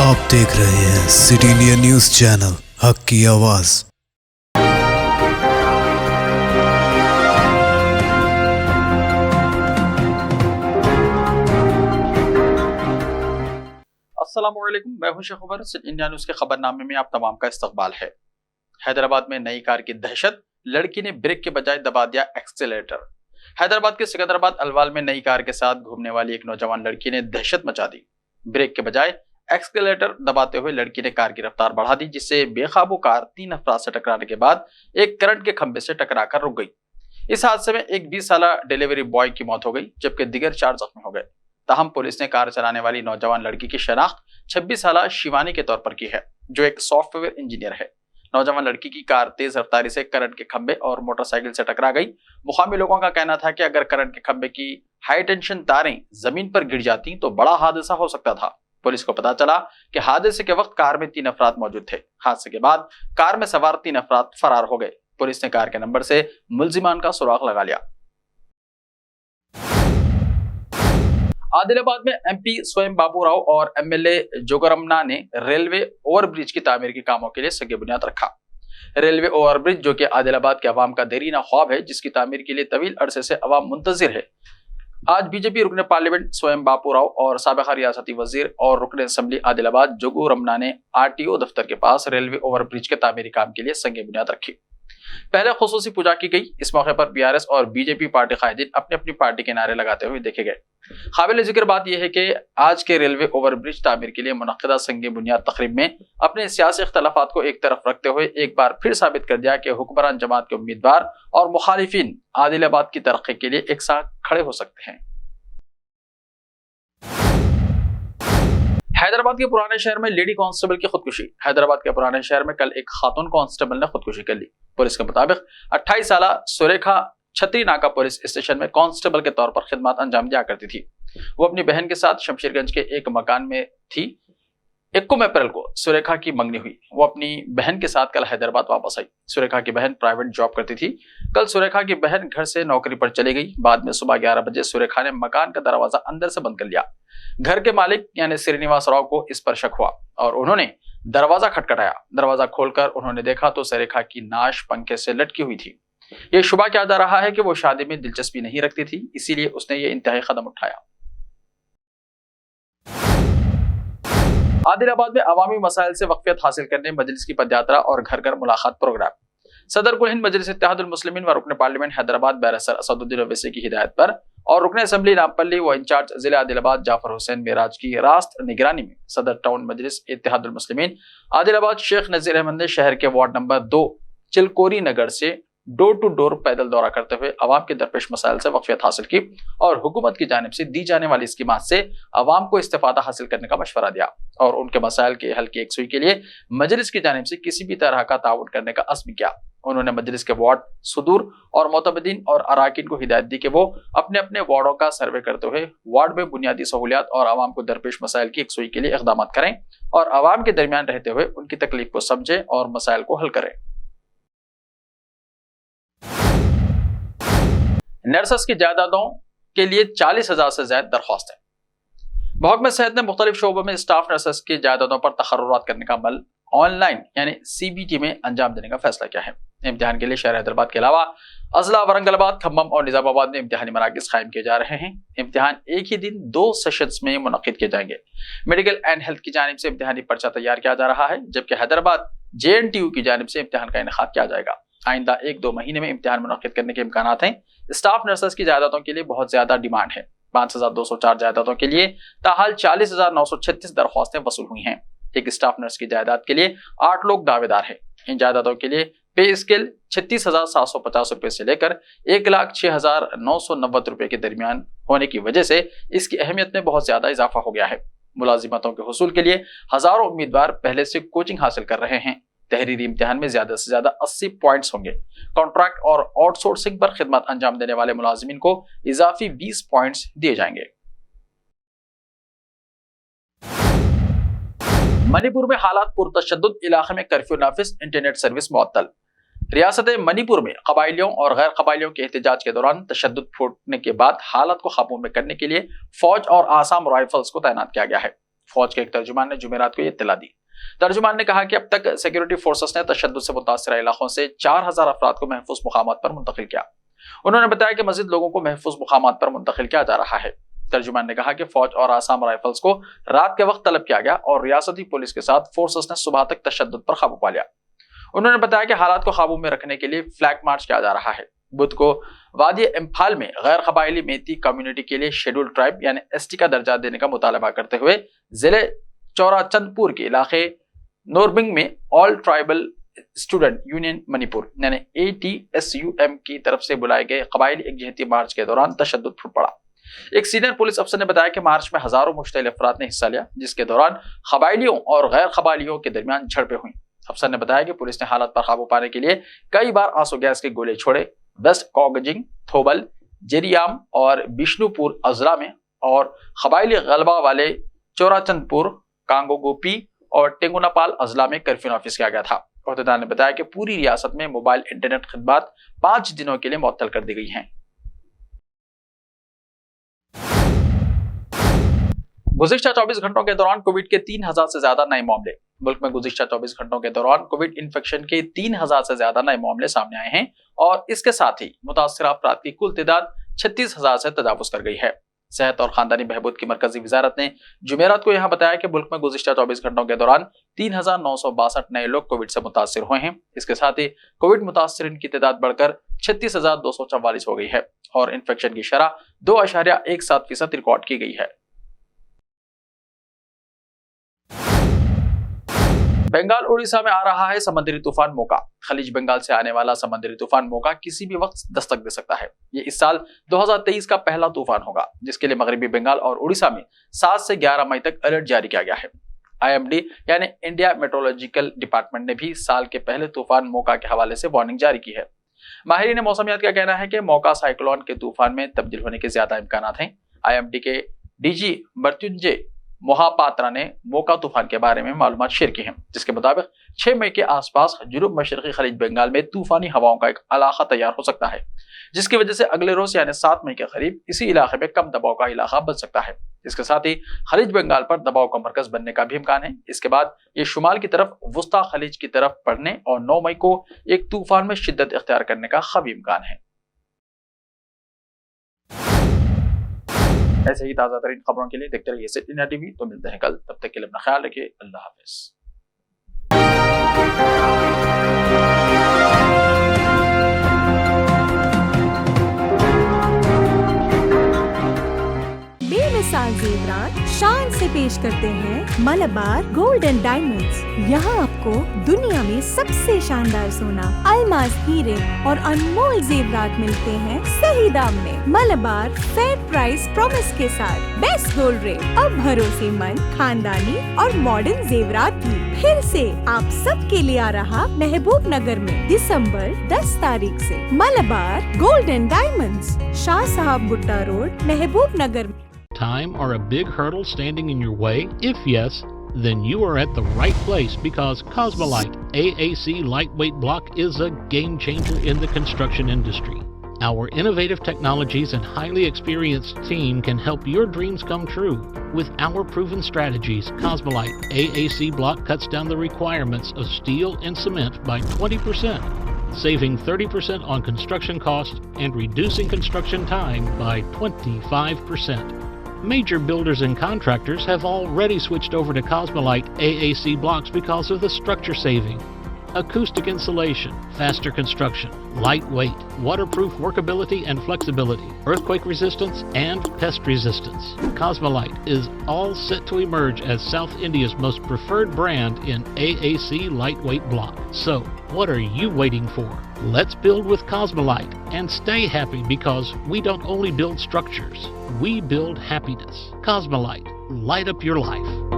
आप देख रहे हैं सिटी इंडिया न्यूज चैनल, हक की आवाज। अस्सलामुअलैकुम, मैं हूं Sheikh Umar. City India news के खबरनामे में आप तमाम का इस्तकबाल है। हैदराबाद में नई कार की दहशत, लड़की ने ब्रेक के बजाय दबा दिया एक्सेलेरेटर। हैदराबाद के सिकंदराबाद अलवाल में नई कार के साथ घूमने वाली एक नौजवान लड़की ने दहशत मचा दी। ब्रेक के बजाय एक्सेलेरेटर दबाते हुए लड़की ने कार की रफ्तार बढ़ा दी, जिससे बेकाबू कार 3 अफराद से टकराने के बाद एक करंट के खंभे से टकराकर रुक गई। इस हादसे में एक 20 साल डिलीवरी बॉय की मौत हो गई, जबकि दिगर 4 जख्मी हो गए। ताहम पुलिस ने कार चलाने वाली नौजवान लड़की की शनाख्त 26 साल शिवानी के तौर पर की है, जो एक सॉफ्टवेयर इंजीनियर है। नौजवान लड़की की कार तेज रफ्तारी से करंट के खंभे और मोटरसाइकिल से टकरा गई। मुकामी लोगों का कहना था कि अगर करंट के खंभे की हाई टेंशन तारें जमीन पर गिर जाती तो बड़ा हादसा हो सकता था। पुलिस को पता चला कि हादसे के वक्त कार में 3 अफराद मौजूद थे। हादसे के बाद कार में सवार 3 अफराद फरार हो गए। पुलिस ने कार के नंबर से मुल्जिमान का सुराग लगा लिया। आदिलाबाद में एमपी स्वयं बाबूराव और एमएलए जोगरमना ने रेलवे ओवरब्रिज की तामीर के कामों के लिए सगे बुनियाद रखा। रेलवे ओवरब्रिज, जो कि आदिलाबाद के अवाम का देरीना ख्वाब है, जिसकी तामीर के लिए तवील अरसे से अवाम मुंतजिर है, आज बीजेपी रुकने पार्लियामेंट स्वयं बापूराव और साबिक़ा रियासती वजीर और रुकने असेंबली आदिलाबाद जोगू रमना ने आरटीओ दफ्तर के पास रेलवे ओवरब्रिज के तामीरी काम के लिए संगे बुनियाद रखी। पहले खुसूसी पूजा की गई। इस मौके पर बीआरएस और बीजेपी पार्टी कायदीन अपनी अपनी पार्टी के नारे लगाते हुए देखे गए। काबिल जिक्र बात यह है कि आज के रेलवे ओवरब्रिज तामीर के लिए मुनक्किदा संगे बुनियाद तकरीब में अपने सियासी इख्तलाफात को एक तरफ रखते हुए एक बार फिर साबित कर दिया कि हुक्मरान जमात के उम्मीदवार और मुखालिफिन आदिलाबाद की तरक्की के लिए एक साथ खड़े हो सकते हैं। हैदराबाद के पुराने शहर में लेडी कांस्टेबल की खुदकुशी। हैदराबाद के पुराने शहर में कल एक खातून कांस्टेबल ने खुदकुशी कर ली। पुलिस के मुताबिक 28 साल सुरेखा छतरी नाका पुलिस स्टेशन में कांस्टेबल के तौर पर खिदमत अंजाम दिया करती थी। वो अपनी बहन के साथ शमशेरगंज के एक मकान में थी। 21 अप्रैल को सुरेखा की मंगनी हुई। वो अपनी बहन के साथ कल हैदराबाद वापस आई। सुरेखा की बहन प्राइवेट जॉब करती थी। कल सुरेखा की बहन घर से नौकरी पर चली गई। बाद में सुबह 11 बजे सुरेखा ने मकान का दरवाजा अंदर से बंद कर लिया। घर के मालिक यानी श्रीनिवास राव को इस पर शक हुआ और उन्होंने दरवाजा खटखटाया। दरवाजा खोलकर उन्होंने देखा तो सुरेखा की नाश पंखे से लटकी हुई थी। यह शुबा किया जा रहा है कि वो शादी में दिलचस्पी नहीं रखती थी, इसीलिए उसने ये इंतहाई कदम उठाया। आदिलाबाद में अवामी मसाइल से वक्फियत हासिल करने मजलिस की पदयात्रा और घर घर मुलाकात प्रोग्राम। सदर कुल हिंद मजलिस इत्तेहादुल मुस्लिमीन व रुकन पार्लियामेंट हैदराबाद बैरिस्टर असदुद्दीन ओवैसी की हिदायत पर और रुकन असेंबली नामपल्ली व इंचार्ज जिला आदिलाबाद जाफर हुसैन मेराज की रास्त निगरानी में सदर टाउन मजलिस इत्तेहादुल मुस्लिमीन आदिलाबाद शेख नजीर अहमद ने शहर के वार्ड नंबर 2 चिलकोरी नगर से डोर टू डोर पैदल दौरा करते हुए अवाम के दरपेश मसाइल से वक्फियत हासिल की और हुकूमत की जानिब से दी जाने वाली स्कीमात से अवाम को इस्तेफादा हासिल करने का मशवरा दिया और उनके मसाइल के हल की यकसुई के लिए मजलिस की जानिब से किसी भी तरह का ताउन करने का अज़्म किया। उन्होंने मजलिस के वार्ड सुदूर और मोतबदीन और अराकीन को हिदायत दी कि वो अपने अपने वार्डों का सर्वे करते हुए वार्ड में बुनियादी सहूलियात और अवाम को दरपेश मसाइल की यकसुई के लिए इक़दाम करें और अवाम के दरमियान रहते हुए उनकी तकलीफ को समझें और मसाइल को हल करें। नर्सेस की जायदादों के लिए 40,000 से ज्यादा दरख्वास्तें। महकमा सेहत ने मुख्तलिफ शोबों में स्टाफ नर्सेस की जायदादों पर तखर्रुरात करने का अमल ऑनलाइन यानी सीबीटी में अंजाम देने का फैसला किया है। इम्तिहान के लिए शहर हैदराबाद के अलावा अजला, औरंगाबाद, खम्मम और निजामाबाद में इम्तिहानी मराकज़ कायम किए जा रहे हैं। इम्तिहान एक ही दिन 2 सेशंस में मुनक्किद किए जाएंगे। मेडिकल एंड हेल्थ की जानिब से इम्तिहानी पर्चा तैयार किया जा रहा है, जबकि हैदराबाद JNTU की जानिब से इम्तिहान का इनेकाद किया जाएगा। आइंदा 1-2 महीने में इम्तिहान मुनक्किद करने के इम्कान हैं। स्टाफ नर्सेस की जायदादों के लिए बहुत ज्यादा डिमांड है। 5,204 जायदादों के लिए ताहाल 40,936 दरख्वास्तें वसूल हुई हैं। एक स्टाफ नर्स की जायदाद के लिए 8 लोग दावेदार हैं। इन जायदादों के लिए पे स्केल 36,750 रुपए से लेकर 1,06,990 रुपए के दरमियान होने की वजह से इसकी अहमियत में बहुत ज्यादा इजाफा हो गया है। मुलाजिमतों के हुसूल के लिए हजारों उम्मीदवार पहले से कोचिंग हासिल कर रहे हैं। तहरीरी इम्तिहान में ज्यादा से ज्यादा 80 पॉइंट्स होंगे। कॉन्ट्रैक्ट और आउटसोर्सिंग पर खिदमत अंजाम देने वाले मुलाजिमीन को इजाफी 20 पॉइंट्स दिए जाएंगे। मणिपुर में हालात पुरतशद्दुद, इलाके में कर्फ्यू नाफिज, इंटरनेट सर्विस मुअत्तल। रियासत मणिपुर में कबाइलियों और गैर कबाइलियों के एहतजाज के दौरान तशद्दुद फूटने के बाद हालात को काबू में करने के लिए फौज और आसाम राइफल्स को तैनात किया गया है। फौज के एक तर्जुमान ने जुमेरात को यह इत्तला दी। तर्जुमान ने कहा कि अब तक सिक्योरिटी फोर्सेस ने तशद्दुद से मुतासिर इलाकों से 4000 अफराद को महफूज मुकामात पर मुंतकिल किया। उन्होंने बताया कि मजीद लोगों को महफूज मुकामात पर मुंतकिल किया जा रहा है। तर्जुमान ने कहा कि फौज और आसाम राइफल्स को रात के वक्त तलब किया गया और रियासती पुलिस के साथ फोर्सेस ने सुबह तक तशद्दुद पर काबू पा लिया। उन्होंने बताया कि हालात को काबू में रखने के लिए फ्लैग मार्च किया जा रहा है। बुध को वादी इम्फाल में गैर कबायली मेती कम्युनिटी के लिए शेड्यूल्ड ट्राइब यानी एसटी का दर्जा देने का मुतालबा करते हुए जिले चौराचंदपुर के इलाके नोरबिंग में all tribal student union Manipur यानी ATSUM की तरफ से बुलाए गए कबायली एकजहती मार्च के दौरान तशद्दुद फूट पड़ा। एक सीनियर पुलिस अफसर ने बताया कि मार्च में हजारों मुश्तइल अफराद ने हिस्सा लिया, जिसके दौरान कबायलियों और गैर कबायलियों के दरमियान झड़पें हुई। अफसर ने बताया कि पुलिस ने हालात पर काबू पाने के लिए कई बार आंसू गैस के गोले छोड़े। वेस्ट कांगजिंग, थोबल, जेरियाम और बिष्णुपुर अजला में और कबायली गलबा वाले चौराचंदपुर, कांगोगोपी और टेंगुनापाल अजला में कर्फ्यू नाफिज किया गया था। अहदेदार ने बताया कि पूरी रियासत में मोबाइल इंटरनेट खिदमत 5 दिनों के लिए मुअत्तल कर दी गई हैं। गुज़िश्ता 24 घंटों के दौरान कोविड के 3000 से ज्यादा नए मामले। मुल्क में गुज़िश्ता 24 घंटों के दौरान कोविड इन्फेक्शन के 3000 से ज्यादा नए मामले सामने आए हैं और इसके साथ ही मुतासिर अफराद की कुल तादाद 36,000 से तजावुज कर गई है। सेहत और खानदानी बहबूद की मरकजी वजारत ने जुमेरात को यहां बताया कि मुल्क में गुज़िश्ता 24 घंटों के दौरान 3962 नए लोग कोविड से मुतासिर हुए हैं। इसके साथ ही कोविड मुतासिरीन की तादाद बढ़कर 36,244 हो गई है और इन्फेक्शन की शरह 2.17% रिकॉर्ड की गई है। बंगाल उड़ीसा में आ रहा है समुद्री तूफान मोका। खलीज बंगाल से आने वाला समुद्री तूफान मोका किसी भी वक्त दस्तक दे सकता है। ये इस साल 2023 का पहला तूफान होगा, जिसके लिए मगरबी बंगाल और उड़ीसा में 7 से 11 मई तक अलर्ट जारी किया गया है। IMD यानी इंडिया मेट्रोलॉजिकल डिपार्टमेंट ने भी साल के पहले तूफान मोका के हवाले से वार्निंग जारी की है। माहिरीन मौसमियात का कहना है कि मोका साइक्लोन के तूफान में तब्दील होने के ज्यादा इम्कान हैं। IMD के DG मृत्युंजय मोहापात्रा ने मोका तूफान के बारे में मालूमात शेयर की हैं, जिसके मुताबिक 6 मई के आसपास जनूब मशरकी खलीज बंगाल में तूफानी हवाओं का एक इलाका तैयार हो सकता है, जिसकी वजह से अगले रोज यानी 7 मई के करीब इसी इलाके में कम दबाव का इलाका बन सकता है। इसके साथ ही खलीज बंगाल पर दबाव का मरकज बनने का भी इम्कान है। इसके बाद ये शुमाल की तरफ वुस्ता खलीज की तरफ बढ़ने और 9 मई को एक तूफान में शिद्दत इख्तियार करने का खबी इम्कान है। ऐसे ही ताज़ा तरीन खबरों के लिए देखते रहिए सिटी इंडिया टीवी। तो मिलते हैं कल, तब तक के लिए अपना ख्याल रखिए। अल्लाह हाफिज। बेमिसाल जेवरात शान से पेश करते हैं मलबार गोल्ड एंड डायमंड्स। यहाँ आपको दुनिया में सबसे शानदार सोना, अलमास, हीरे और अनमोल जेवरात मिलते हैं सही दाम में। मलबार फेयर प्राइस प्रॉमिस के साथ बेस्ट गोल्ड रेट। अब भरोसेमंद, खानदानी और मॉडर्न जेवरात भी फिर से आप सब के लिए आ रहा महबूब नगर में दिसंबर 10 तारीख से। Malabar gold and diamonds, Shah साहब भुट्टा road, Mehboob Nagar. Time or a big hurdle standing in your way? If yes, then you are at the right place, because Cosmolite AAC lightweight block is a game changer in the construction industry. Our innovative technologies and highly experienced team can help your dreams come true. With our proven strategies, Cosmolite AAC block cuts down the requirements of steel and cement by 20%, saving 30% on construction costs and reducing construction time by 25%. Major builders and contractors have already switched over to Cosmolite AAC blocks because of the structure saving, acoustic insulation, faster construction, lightweight, waterproof workability and flexibility, earthquake resistance, and pest resistance. Cosmolite is all set to emerge as South India's most preferred brand in AAC lightweight block. So, what are you waiting for? Let's build with Cosmolite and stay happy, because we don't only build structures, we build happiness. Cosmolite, light up your life.